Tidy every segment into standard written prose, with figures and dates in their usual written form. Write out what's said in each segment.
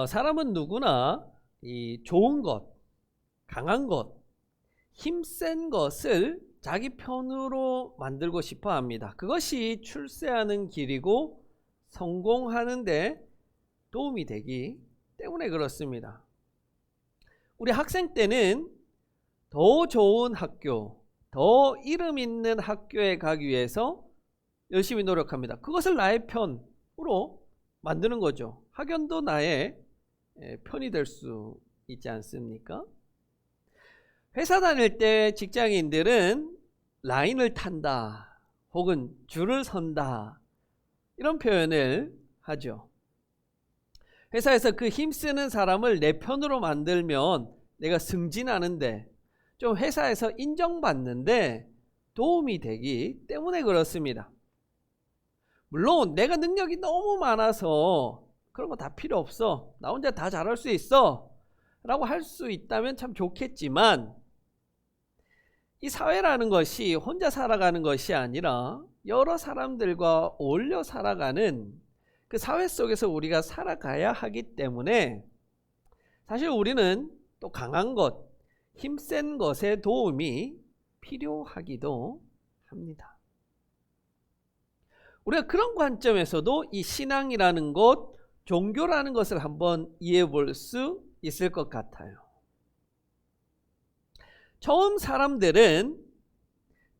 사람은 누구나 이 좋은 것, 강한 것, 힘센 것을 자기 편으로 만들고 싶어 합니다. 그것이 출세하는 길이고 성공하는 데 도움이 되기 때문에 그렇습니다. 우리 학생 때는 더 좋은 학교, 더 이름 있는 학교에 가기 위해서 열심히 노력합니다. 그것을 나의 편으로 만드는 거죠. 학연도 나의 편이 될 수 있지 않습니까? 회사 다닐 때 직장인들은 라인을 탄다 혹은 줄을 선다 이런 표현을 하죠. 회사에서 그 힘쓰는 사람을 내 편으로 만들면 내가 승진하는데 좀 회사에서 인정받는데 도움이 되기 때문에 그렇습니다. 물론 내가 능력이 너무 많아서 그런 거 다 필요 없어, 나 혼자 다 잘할 수 있어 라고 할 수 있다면 참 좋겠지만, 이 사회라는 것이 혼자 살아가는 것이 아니라 여러 사람들과 어울려 살아가는 그 사회 속에서 우리가 살아가야 하기 때문에 사실 우리는 또 강한 것, 힘센 것의 도움이 필요하기도 합니다. 우리가 그런 관점에서도 이 신앙이라는 것, 종교라는 것을 한번 이해해 볼 수 있을 것 같아요. 처음 사람들은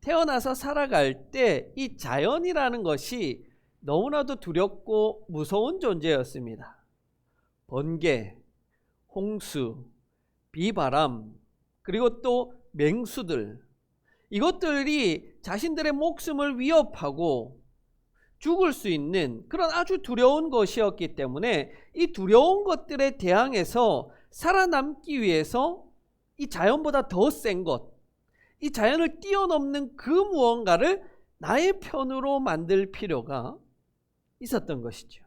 태어나서 살아갈 때 이 자연이라는 것이 너무나도 두렵고 무서운 존재였습니다. 번개, 홍수, 비바람, 그리고 또 맹수들, 이것들이 자신들의 목숨을 위협하고 죽을 수 있는 그런 아주 두려운 것이었기 때문에 이 두려운 것들에 대항해서 살아남기 위해서 이 자연보다 더 센 것, 이 자연을 뛰어넘는 그 무언가를 나의 편으로 만들 필요가 있었던 것이죠.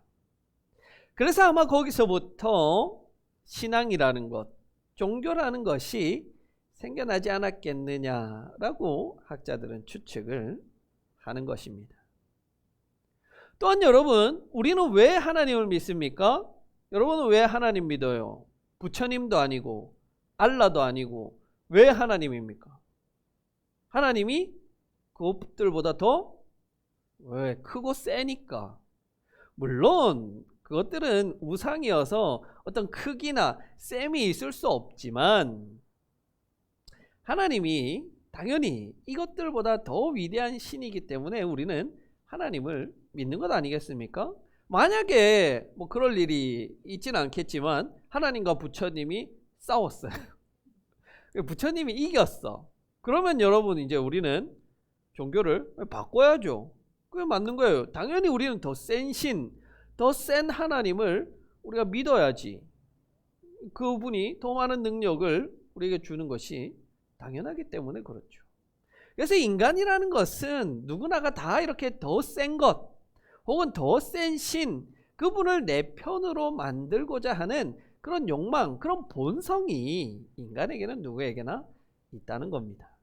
그래서 아마 거기서부터 신앙이라는 것, 종교라는 것이 생겨나지 않았겠느냐라고 학자들은 추측을 하는 것입니다. 또한 여러분, 우리는 왜 하나님을 믿습니까? 여러분은 왜 하나님 믿어요? 부처님도 아니고 알라도 아니고 왜 하나님입니까? 하나님이 그것들보다 더 왜 크고 세니까. 물론 그것들은 우상이어서 어떤 크기나 셈이 있을 수 없지만 하나님이 당연히 이것들보다 더 위대한 신이기 때문에 우리는 하나님을 믿는 것 아니겠습니까? 만약에 뭐 그럴 일이 있지는 않겠지만 하나님과 부처님이 싸웠어요. 부처님이 이겼어. 그러면 여러분 이제 우리는 종교를 바꿔야죠. 그게 맞는 거예요. 당연히 우리는 더 센 신, 더 센 하나님을 우리가 믿어야지. 그분이 더 많은 능력을 우리에게 주는 것이 당연하기 때문에 그렇죠. 그래서 인간이라는 것은 누구나가 다 이렇게 더 센 것 혹은 더 센 신, 그분을 내 편으로 만들고자 하는 그런 욕망, 그런 본성이 인간에게는 누구에게나 있다는 겁니다.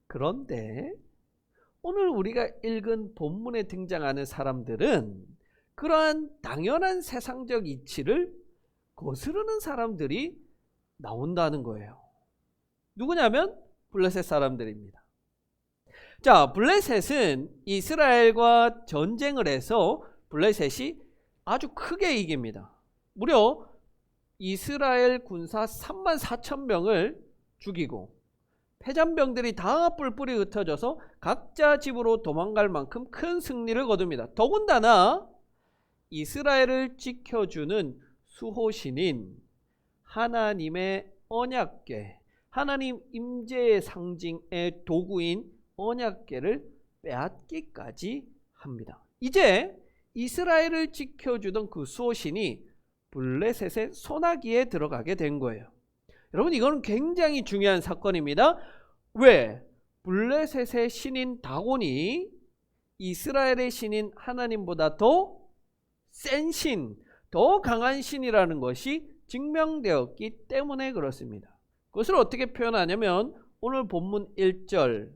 그런데 오늘 우리가 읽은 본문에 등장하는 사람들은 그러한 당연한 세상적 이치를 거스르는 사람들이 나온다는 거예요. 누구냐면 블레셋 사람들입니다. 자, 블레셋은 이스라엘과 전쟁을 해서 블레셋이 아주 크게 이깁니다. 무려 이스라엘 군사 34,000명을 죽이고 패잔병들이 다 뿔뿔이 흩어져서 각자 집으로 도망갈 만큼 큰 승리를 거둡니다. 더군다나 이스라엘을 지켜주는 수호신인 하나님의 언약궤, 하나님 임재의 상징의 도구인 언약궤를 빼앗기까지 합니다. 이제 이스라엘을 지켜주던 그 수호신이 블레셋의 소나기에 들어가게 된 거예요. 여러분, 이거는 굉장히 중요한 사건입니다. 왜? 블레셋의 신인 다곤이 이스라엘의 신인 하나님보다 더 센 신, 더 강한 신이라는 것이 증명되었기 때문에 그렇습니다. 그것을 어떻게 표현하냐면 오늘 본문 1절,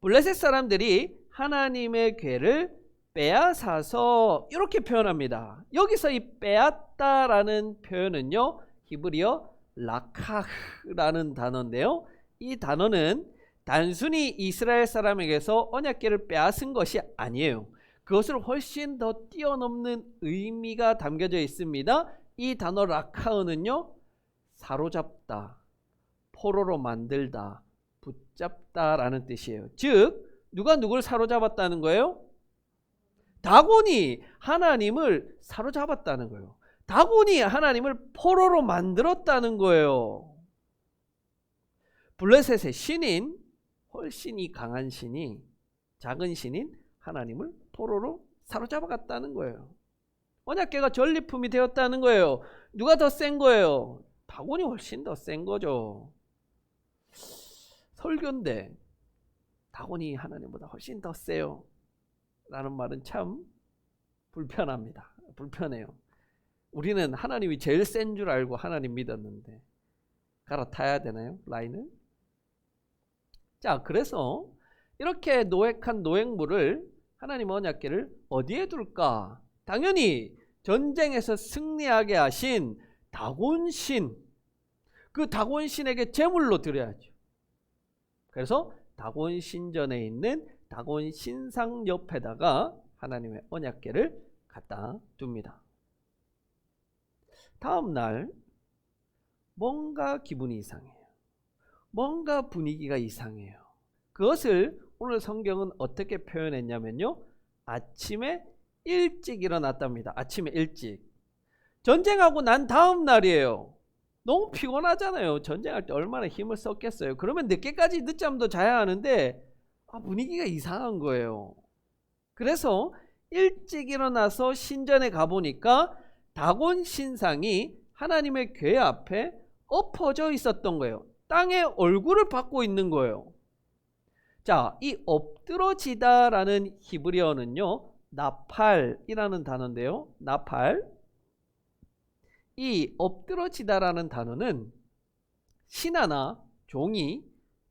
블레셋 사람들이 하나님의 궤를 빼앗아서 이렇게 표현합니다. 여기서 이 빼앗다라는 표현은요, 히브리어 라카흐라는 단어인데요, 이 단어는 단순히 이스라엘 사람에게서 언약궤를 빼앗은 것이 아니에요. 그것을 훨씬 더 뛰어넘는 의미가 담겨져 있습니다. 이 단어 라카흐는요, 사로잡다, 포로로 만들다, 붙잡다라는 뜻이에요. 즉 누가 누굴 사로잡았다는 거예요? 다곤이 하나님을 사로잡았다는 거예요. 다곤이 하나님을 포로로 만들었다는 거예요. 블레셋의 신인, 훨씬 이 강한 신이, 작은 신인 하나님을 포로로 사로잡아갔다는 거예요. 언약궤가 전리품이 되었다는 거예요. 누가 더 센 거예요? 다곤이 훨씬 더 센 거죠. 설교인데 다곤이 하나님보다 훨씬 더 세요 라는 말은 참 불편합니다. 불편해요. 우리는 하나님이 제일 센 줄 알고 하나님 믿었는데 갈아타야 되나요? 라인을? 자, 그래서 이렇게 노획한 노획물을, 하나님 언약궤를 어디에 둘까? 당연히 전쟁에서 승리하게 하신 다곤신, 그 다곤신에게 제물로 드려야죠. 그래서 다곤신전에 있는 다곤신상 옆에다가 하나님의 언약궤를 갖다 둡니다. 다음 날 뭔가 기분이 이상해요. 뭔가 분위기가 이상해요. 그것을 오늘 성경은 어떻게 표현했냐면요, 아침에 일찍 일어났답니다. 아침에 일찍. 전쟁하고 난 다음 날이에요. 너무 피곤하잖아요. 전쟁할 때 얼마나 힘을 썼겠어요. 그러면 늦게까지 늦잠도 자야 하는데 분위기가 이상한 거예요. 그래서 일찍 일어나서 신전에 가보니까 다곤 신상이 하나님의 궤 앞에 엎어져 있었던 거예요. 땅에 얼굴을 받고 있는 거예요. 자, 이 엎드러지다라는 히브리어는요, 나팔이라는 단어인데요, 나팔. 이 엎드러지다라는 단어는 신하나 종이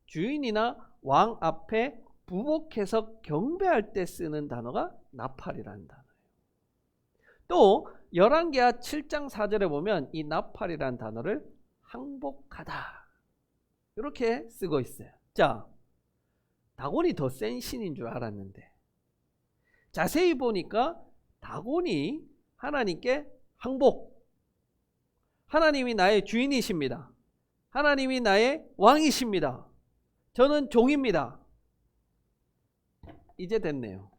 주인이나 왕 앞에 부복해서 경배할 때 쓰는 단어가 나팔이라는 단어예요. 또 열왕기하 7장 4절에 보면 이 나팔이라는 단어를 항복하다 이렇게 쓰고 있어요. 자, 다곤이 더 센 신인 줄 알았는데 자세히 보니까 다곤이 하나님께 항복, 하나님이 나의 주인이십니다, 하나님이 나의 왕이십니다, 저는 종입니다. 이제 됐네요.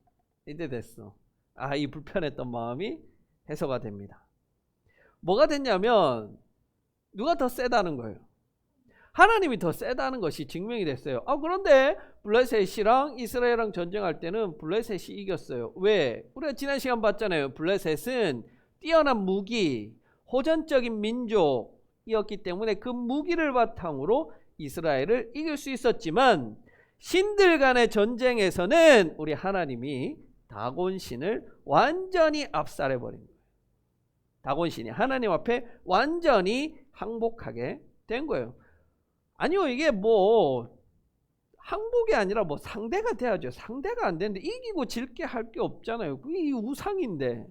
이제 됐어. 이 불편했던 마음이 해소가 됩니다. 뭐가 됐냐면 누가 더 세다는 거예요. 하나님이 더 세다는 것이 증명이 됐어요. 그런데 블레셋이랑 이스라엘이랑 전쟁할 때는 블레셋이 이겼어요. 왜? 우리가 지난 시간 봤잖아요. 블레셋은 뛰어난 무기, 호전적인 민족이었기 때문에 그 무기를 바탕으로 이스라엘을 이길 수 있었지만 신들 간의 전쟁에서는 우리 하나님이 다곤신을 완전히 압살해버린 거예요. 다곤신이 하나님 앞에 완전히 항복하게 된 거예요. 아니요, 이게 항복이 아니라 상대가 돼야죠. 상대가 안 되는데 이기고 질게 할 게 없잖아요. 그게 우상인데.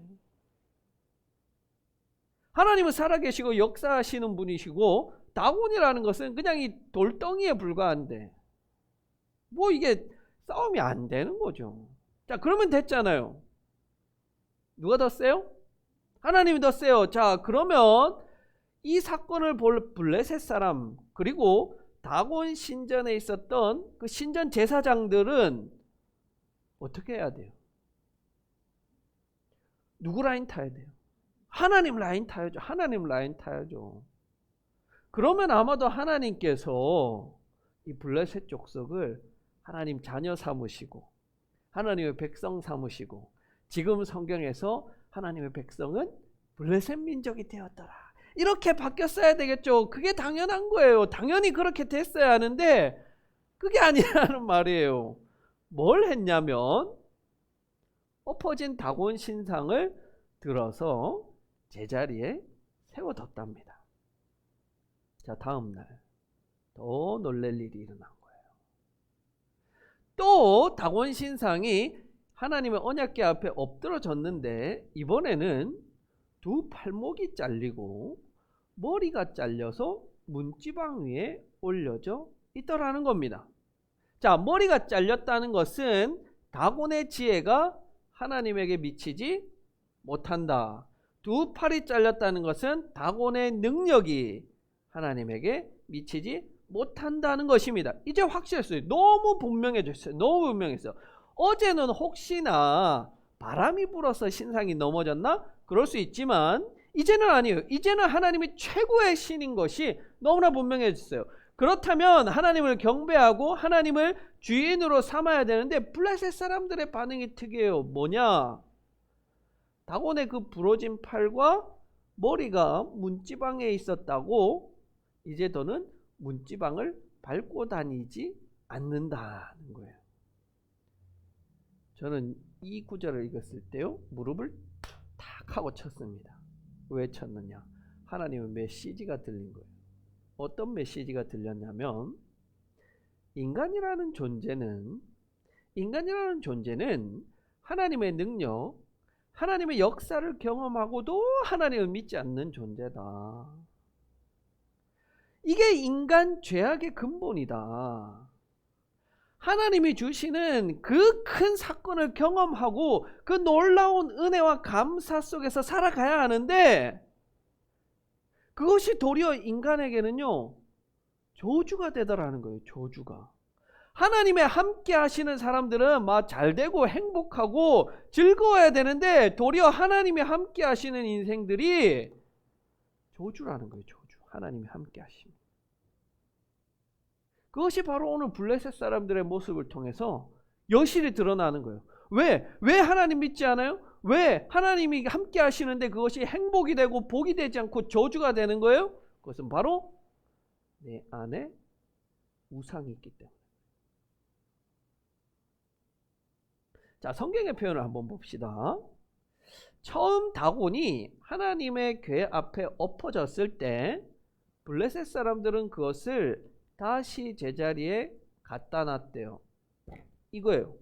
하나님은 살아계시고 역사하시는 분이시고 다곤이라는 것은 그냥 이 돌덩이에 불과한데 이게 싸움이 안 되는 거죠. 자, 그러면 됐잖아요. 누가 더 세요? 하나님이 더 세요. 자, 그러면 이 사건을 볼 블레셋 사람 그리고 다곤 신전에 있었던 그 신전 제사장들은 어떻게 해야 돼요? 누구 라인 타야 돼요? 하나님 라인 타야죠. 하나님 라인 타야죠. 그러면 아마도 하나님께서 이 블레셋 족속을 하나님 자녀 삼으시고 하나님의 백성 삼으시고 지금 성경에서 하나님의 백성은 블레셋 민족이 되었더라 이렇게 바뀌었어야 되겠죠. 그게 당연한 거예요. 당연히 그렇게 됐어야 하는데 그게 아니라는 말이에요. 뭘 했냐면 엎어진 다곤 신상을 들어서 제자리에 세워뒀답니다. 자, 다음 날 더 놀랄 일이 일어난 거예요. 또 다곤 신상이 하나님의 언약궤 앞에 엎드러졌는데 이번에는 두 팔목이 잘리고 머리가 잘려서 문지방 위에 올려져 있더라는 겁니다. 자, 머리가 잘렸다는 것은 다곤의 지혜가 하나님에게 미치지 못한다. 두 팔이 잘렸다는 것은 다곤의 능력이 하나님에게 미치지 못한다는 것입니다. 이제 확실했어요. 너무 분명해졌어요. 너무 분명했어요. 어제는 혹시나 바람이 불어서 신상이 넘어졌나? 그럴 수 있지만 이제는 아니에요. 이제는 하나님이 최고의 신인 것이 너무나 분명해졌어요. 그렇다면 하나님을 경배하고 하나님을 주인으로 삼아야 되는데 블레셋 사람들의 반응이 특이해요. 뭐냐? 다곤의 그 부러진 팔과 머리가 문지방에 있었다고 이제 더는 문지방을 밟고 다니지 않는다는 거예요. 저는 이 구절을 읽었을 때요, 무릎을 탁 하고 쳤습니다. 왜 쳤느냐? 하나님의 메시지가 들린 거예요. 어떤 메시지가 들렸냐면 인간이라는 존재는 하나님의 능력, 하나님의 역사를 경험하고도 하나님을 믿지 않는 존재다. 이게 인간 죄악의 근본이다. 하나님이 주시는 그 큰 사건을 경험하고 그 놀라운 은혜와 감사 속에서 살아가야 하는데 그것이 도리어 인간에게는요 저주가 되더라는 거예요. 저주가. 하나님의 함께 하시는 사람들은 막 잘되고 행복하고 즐거워야 되는데 도리어 하나님이 함께 하시는 인생들이 저주라는 거예요. 저주. 하나님이 함께 하심. 그것이 바로 오늘 블레셋 사람들의 모습을 통해서 여실히 드러나는 거예요. 왜 하나님 믿지 않아요? 왜 하나님이 함께 하시는데 그것이 행복이 되고 복이 되지 않고 저주가 되는 거예요? 그것은 바로 내 안에 우상이 있기 때문에. 자, 성경의 표현을 한번 봅시다. 처음 다곤이 하나님의 궤 앞에 엎어졌을 때 블레셋 사람들은 그것을 다시 제자리에 갖다 놨대요. 이거예요.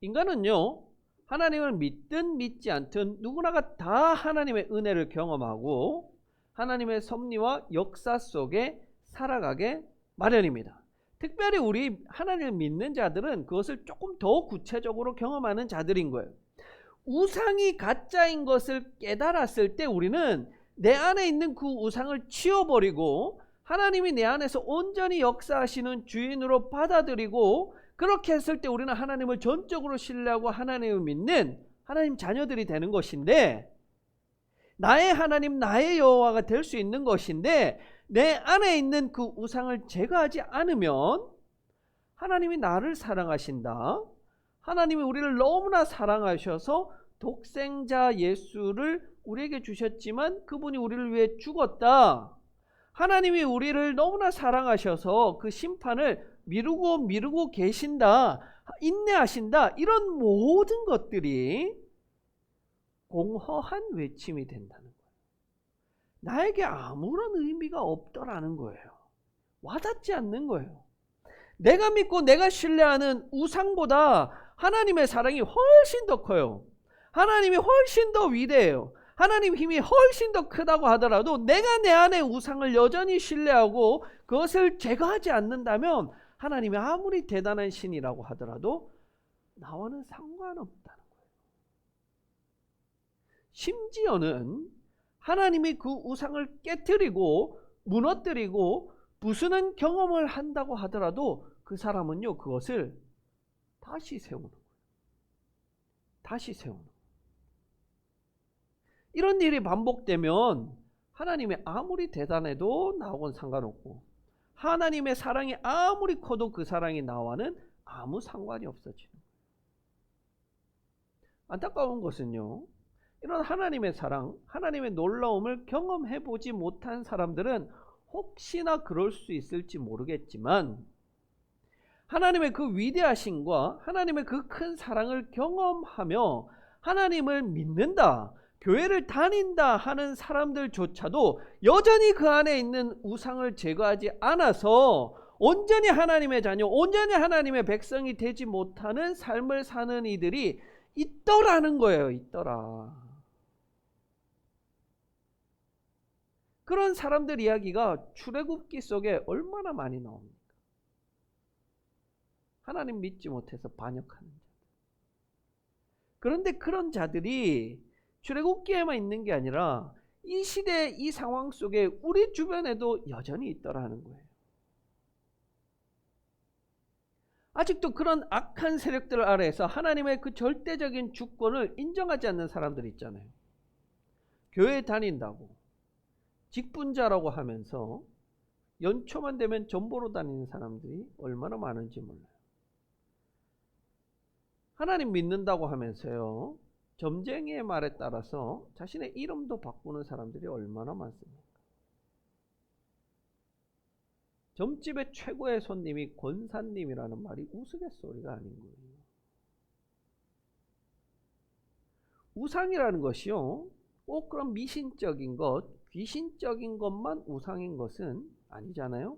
인간은요 하나님을 믿든 믿지 않든 누구나가 다 하나님의 은혜를 경험하고 하나님의 섭리와 역사 속에 살아가게 마련입니다. 특별히 우리 하나님을 믿는 자들은 그것을 조금 더 구체적으로 경험하는 자들인 거예요. 우상이 가짜인 것을 깨달았을 때 우리는 내 안에 있는 그 우상을 치워버리고 하나님이 내 안에서 온전히 역사하시는 주인으로 받아들이고 그렇게 했을 때 우리는 하나님을 전적으로 신뢰하고 하나님을 믿는 하나님 자녀들이 되는 것인데 나의 하나님 나의 여호와가 될 수 있는 것인데 내 안에 있는 그 우상을 제거하지 않으면 하나님이 나를 사랑하신다. 하나님이 우리를 너무나 사랑하셔서 독생자 예수를 우리에게 주셨지만 그분이 우리를 위해 죽었다. 하나님이 우리를 너무나 사랑하셔서 그 심판을 미루고 계신다. 인내하신다. 이런 모든 것들이 공허한 외침이 된다는 거예요. 나에게 아무런 의미가 없더라는 거예요. 와닿지 않는 거예요. 내가 믿고 내가 신뢰하는 우상보다 하나님의 사랑이 훨씬 더 커요. 하나님이 훨씬 더 위대해요. 하나님 힘이 훨씬 더 크다고 하더라도 내가 내 안에 우상을 여전히 신뢰하고 그것을 제거하지 않는다면 하나님이 아무리 대단한 신이라고 하더라도 나와는 상관없다는 거예요. 심지어는 하나님이 그 우상을 깨뜨리고 무너뜨리고 부수는 경험을 한다고 하더라도 그 사람은요 그것을 다시 세우는 거예요. 다시 세우는 거예요. 이런 일이 반복되면 하나님이 아무리 대단해도 나하고는 상관없고 하나님의 사랑이 아무리 커도 그 사랑이 나와는 아무 상관이 없어지는 거예요. 안타까운 것은요 이런 하나님의 사랑, 하나님의 놀라움을 경험해보지 못한 사람들은 혹시나 그럴 수 있을지 모르겠지만 하나님의 그 위대하심과 하나님의 그 큰 사랑을 경험하며 하나님을 믿는다, 교회를 다닌다 하는 사람들조차도 여전히 그 안에 있는 우상을 제거하지 않아서 온전히 하나님의 자녀, 온전히 하나님의 백성이 되지 못하는 삶을 사는 이들이 있더라는 거예요. 있더라. 그런 사람들 이야기가 출애굽기 속에 얼마나 많이 나옵니까? 하나님 믿지 못해서 반역하는 자들. 그런데 그런 자들이 출애굽기에만 있는 게 아니라 이 시대 이 상황 속에 우리 주변에도 여전히 있더라는 거예요. 아직도 그런 악한 세력들 아래에서 하나님의 그 절대적인 주권을 인정하지 않는 사람들 있잖아요. 교회 다닌다고 직분자라고 하면서 연초만 되면 전보로 다니는 사람들이 얼마나 많은지 몰라요. 하나님 믿는다고 하면서요, 점쟁이의 말에 따라서 자신의 이름도 바꾸는 사람들이 얼마나 많습니까? 점집의 최고의 손님이 권사님이라는 말이 우스갯소리가 아닌 거예요. 우상이라는 것이요, 꼭 그런 미신적인 것, 귀신적인 것만 우상인 것은 아니잖아요.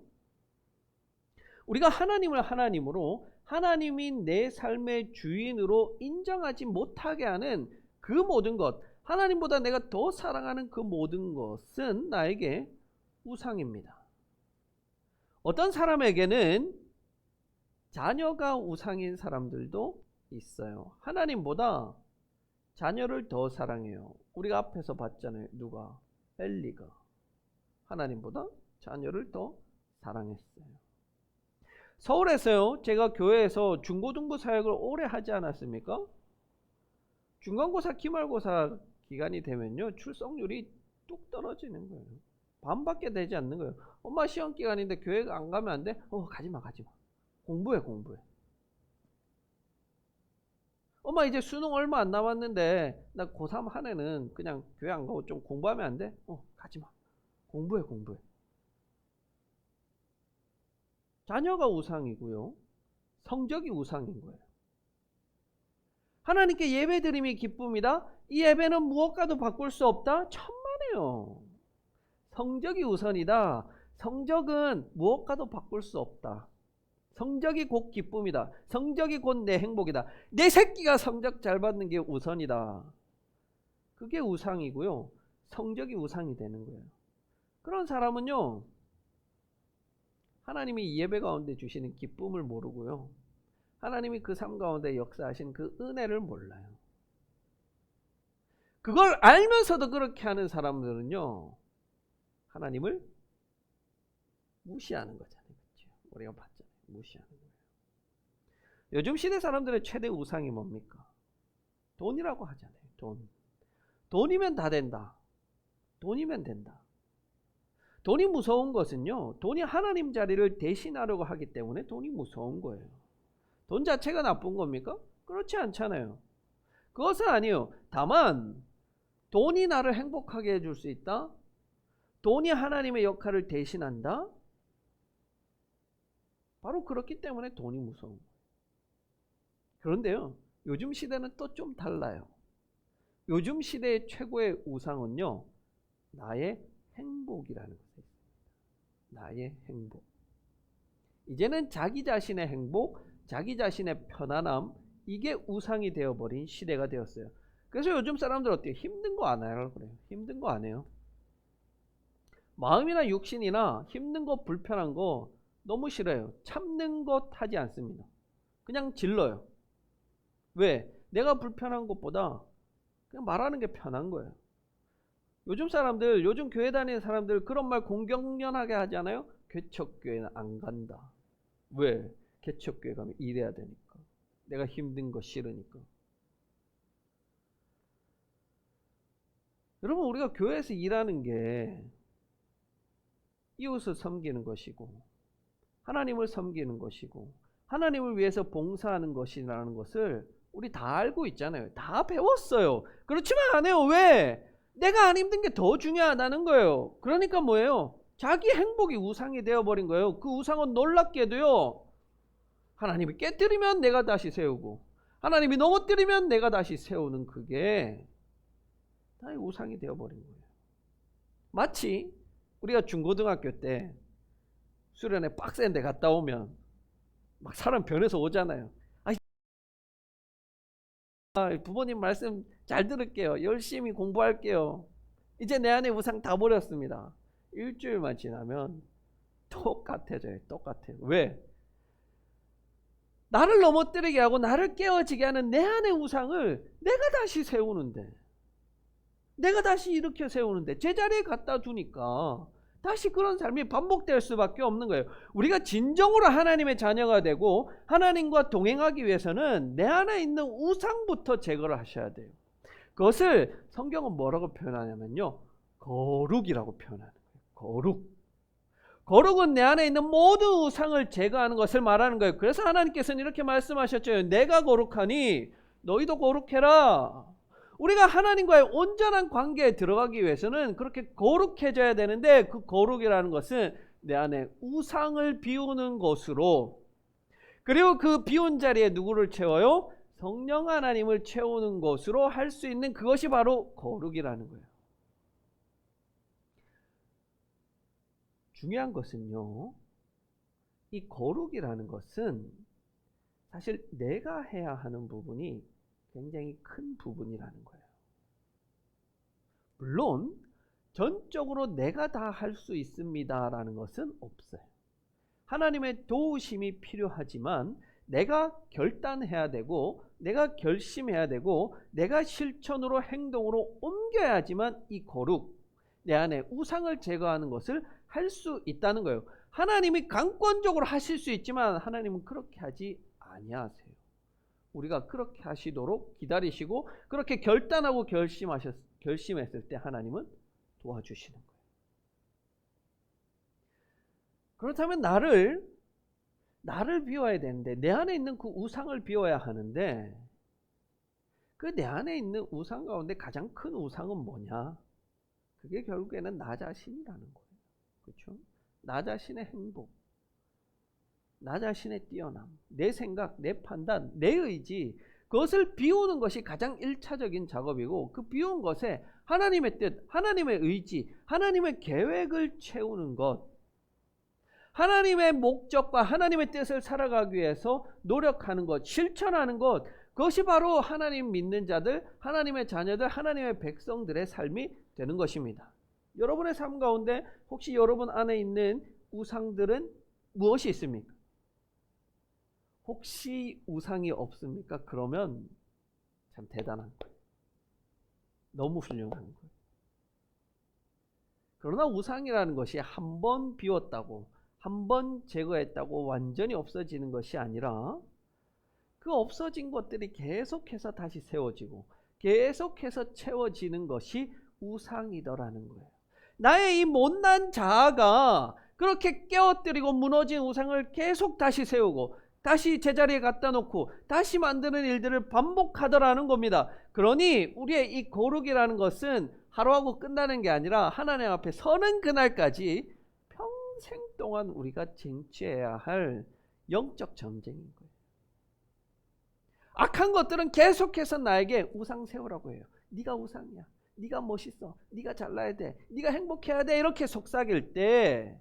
우리가 하나님을 하나님으로, 하나님이 내 삶의 주인으로 인정하지 못하게 하는 그 모든 것, 하나님보다 내가 더 사랑하는 그 모든 것은 나에게 우상입니다. 어떤 사람에게는 자녀가 우상인 사람들도 있어요. 하나님보다 자녀를 더 사랑해요. 우리가 앞에서 봤잖아요. 누가? 엘리가 하나님보다 자녀를 더 사랑했어요. 서울에서요, 제가 교회에서 중고등부 사역을 오래 하지 않았습니까? 중간고사, 기말고사 기간이 되면요, 출석률이 뚝 떨어지는 거예요. 반밖에 되지 않는 거예요. 엄마 시험 기간인데 교회 안 가면 안 돼? 가지마. 공부해. 엄마 이제 수능 얼마 안 남았는데 나 고3 한 해는 그냥 교회 안 가고 좀 공부하면 안 돼? 가지마. 공부해. 자녀가 우상이고요, 성적이 우상인 거예요. 하나님께 예배드림이 기쁨이다. 이 예배는 무엇과도 바꿀 수 없다. 천만에요. 성적이 우선이다. 성적은 무엇과도 바꿀 수 없다. 성적이 곧 기쁨이다. 성적이 곧 내 행복이다. 내 새끼가 성적 잘 받는 게 우선이다. 그게 우상이고요, 성적이 우상이 되는 거예요. 그런 사람은요, 하나님이 예배 가운데 주시는 기쁨을 모르고요, 하나님이 그 삶 가운데 역사하신 그 은혜를 몰라요. 그걸 알면서도 그렇게 하는 사람들은요, 하나님을 무시하는 거잖아요. 그렇죠? 우리가 봤잖아요. 무시하는 거예요. 요즘 시대 사람들의 최대 우상이 뭡니까? 돈이라고 하잖아요. 돈이면 다 된다. 돈이면 된다. 돈이 무서운 것은요, 돈이 하나님 자리를 대신하려고 하기 때문에 돈이 무서운 거예요. 돈 자체가 나쁜 겁니까? 그렇지 않잖아요. 그것은 아니에요. 다만 돈이 나를 행복하게 해줄 수 있다? 돈이 하나님의 역할을 대신한다? 바로 그렇기 때문에 돈이 무서운 거예요. 그런데요, 요즘 시대는 또 좀 달라요. 요즘 시대의 최고의 우상은요, 나의 행복이라는 것입니다. 나의 행복. 이제는 자기 자신의 행복, 자기 자신의 편안함, 이게 우상이 되어버린 시대가 되었어요. 그래서 요즘 사람들 어때요? 힘든 거 안 하라고 그래요. 힘든 거 안 해요. 마음이나 육신이나 힘든 거, 불편한 거 너무 싫어요. 참는 것 하지 않습니다. 그냥 질러요. 왜? 내가 불편한 것보다 그냥 말하는 게 편한 거예요. 요즘 사람들, 요즘 교회 다니는 사람들 그런 말 공격연하게 하잖아요. 개척교회는 안 간다. 왜? 개척교회 가면 일해야 되니까. 내가 힘든 거 싫으니까. 여러분, 우리가 교회에서 일하는 게 이웃을 섬기는 것이고, 하나님을 섬기는 것이고, 하나님을 위해서 봉사하는 것이라는 것을 우리 다 알고 있잖아요. 다 배웠어요. 그렇지만 안 해요. 왜? 내가 안 힘든 게 더 중요하다는 거예요. 그러니까 뭐예요? 자기 행복이 우상이 되어버린 거예요. 그 우상은 놀랍게도요, 하나님이 깨뜨리면 내가 다시 세우고, 하나님이 넘어뜨리면 내가 다시 세우는, 그게 다 우상이 되어버린 거예요. 마치 우리가 중고등학교 때 수련회 빡센 데 갔다 오면 막 사람 변해서 오잖아요. 부모님 말씀 잘 들을게요. 열심히 공부할게요. 이제 내 안에 우상 다 버렸습니다. 일주일만 지나면 똑같아져요. 똑같아요. 왜? 나를 넘어뜨리게 하고 나를 깨어지게 하는 내 안의 우상을 내가 다시 세우는데, 내가 다시 일으켜 세우는데 제자리에 갖다 두니까 다시 그런 삶이 반복될 수밖에 없는 거예요. 우리가 진정으로 하나님의 자녀가 되고 하나님과 동행하기 위해서는 내 안에 있는 우상부터 제거를 하셔야 돼요. 그것을 성경은 뭐라고 표현하냐면요, 거룩이라고 표현하는 거예요. 거룩은 내 안에 있는 모든 우상을 제거하는 것을 말하는 거예요. 그래서 하나님께서는 이렇게 말씀하셨죠. 내가 거룩하니 너희도 거룩해라. 우리가 하나님과의 온전한 관계에 들어가기 위해서는 그렇게 거룩해져야 되는데, 그 거룩이라는 것은 내 안에 우상을 비우는 것으로, 그리고 그 비운 자리에 누구를 채워요? 성령 하나님을 채우는 것으로 할 수 있는 그것이 바로 거룩이라는 거예요. 중요한 것은요, 이 거룩이라는 것은 사실 내가 해야 하는 부분이 굉장히 큰 부분이라는 거예요. 물론 전적으로 내가 다 할 수 있습니다라는 것은 없어요. 하나님의 도우심이 필요하지만 내가 결단해야 되고, 내가 결심해야 되고, 내가 실천으로 행동으로 옮겨야지만 이 거룩, 내 안에 우상을 제거하는 것을 할 수 있다는 거예요. 하나님이 강권적으로 하실 수 있지만 하나님은 그렇게 하지 아니하세요. 우리가 그렇게 하시도록 기다리시고, 그렇게 결단하고 결심했을 때 하나님은 도와주시는 거예요. 그렇다면 나를 비워야 되는데, 내 안에 있는 그 우상을 비워야 하는데, 그 내 안에 있는 우상 가운데 가장 큰 우상은 뭐냐? 그게 결국에는 나 자신이라는 거예요. 그렇죠? 나 자신의 행복, 나 자신의 뛰어남, 내 생각, 내 판단, 내 의지, 그것을 비우는 것이 가장 1차적인 작업이고, 그 비운 것에 하나님의 뜻, 하나님의 의지, 하나님의 계획을 채우는 것, 하나님의 목적과 하나님의 뜻을 살아가기 위해서 노력하는 것, 실천하는 것, 그것이 바로 하나님 믿는 자들, 하나님의 자녀들, 하나님의 백성들의 삶이 되는 것입니다. 여러분의 삶 가운데 혹시 여러분 안에 있는 우상들은 무엇이 있습니까? 혹시 우상이 없습니까? 그러면 참 대단한 거예요. 너무 훌륭한 거예요. 그러나 우상이라는 것이 한 번 비웠다고, 한 번 제거했다고 완전히 없어지는 것이 아니라, 그 없어진 것들이 계속해서 다시 세워지고 계속해서 채워지는 것이 우상이더라는 거예요. 나의 이 못난 자아가 그렇게 깨어뜨리고 무너진 우상을 계속 다시 세우고 다시 제자리에 갖다 놓고 다시 만드는 일들을 반복하더라는 겁니다. 그러니 우리의 이 거룩이라는 것은 하루하고 끝나는 게 아니라 하나님 앞에 서는 그날까지 평생 동안 우리가 쟁취해야 할 영적 전쟁인 거예요. 악한 것들은 계속해서 나에게 우상 세우라고 해요. 네가 우상이야, 네가 멋있어, 네가 잘나야 돼, 네가 행복해야 돼, 이렇게 속삭일 때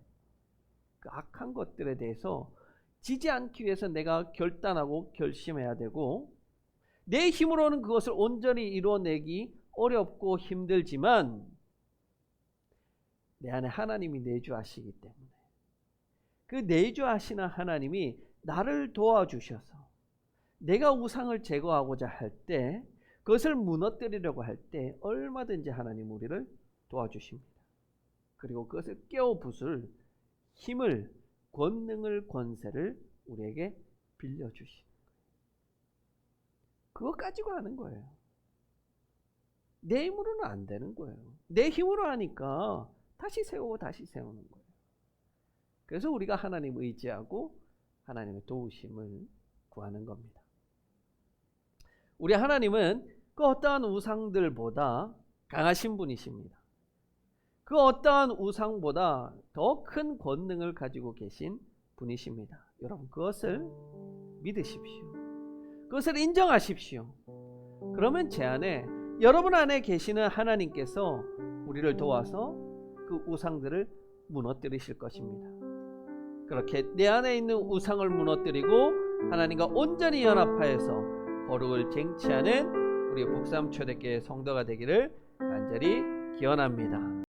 그 악한 것들에 대해서 지지 않기 위해서 내가 결단하고 결심해야 되고, 내 힘으로는 그것을 온전히 이루어내기 어렵고 힘들지만 내 안에 하나님이 내주하시기 때문에, 그 내주하시는 하나님이 나를 도와주셔서 내가 우상을 제거하고자 할 때, 그것을 무너뜨리려고 할 때 얼마든지 하나님 우리를 도와주십니다. 그리고 그것을 깨어 부술 힘을, 권능을, 권세를 우리에게 빌려주시는 거예요. 그거 가지고 하는 거예요. 내 힘으로는 안 되는 거예요. 내 힘으로 하니까 다시 세우고 다시 세우는 거예요. 그래서 우리가 하나님 의지하고 하나님의 도우심을 구하는 겁니다. 우리 하나님은 그 어떠한 우상들보다 강하신 분이십니다. 그 어떠한 우상보다 더 큰 권능을 가지고 계신 분이십니다. 여러분, 그것을 믿으십시오. 그것을 인정하십시오. 그러면 제 안에, 여러분 안에 계시는 하나님께서 우리를 도와서 그 우상들을 무너뜨리실 것입니다. 그렇게 내 안에 있는 우상을 무너뜨리고 하나님과 온전히 연합하여서 거룩을 쟁취하는 우리 북삼 초대교회 성도가 되기를 간절히 기원합니다.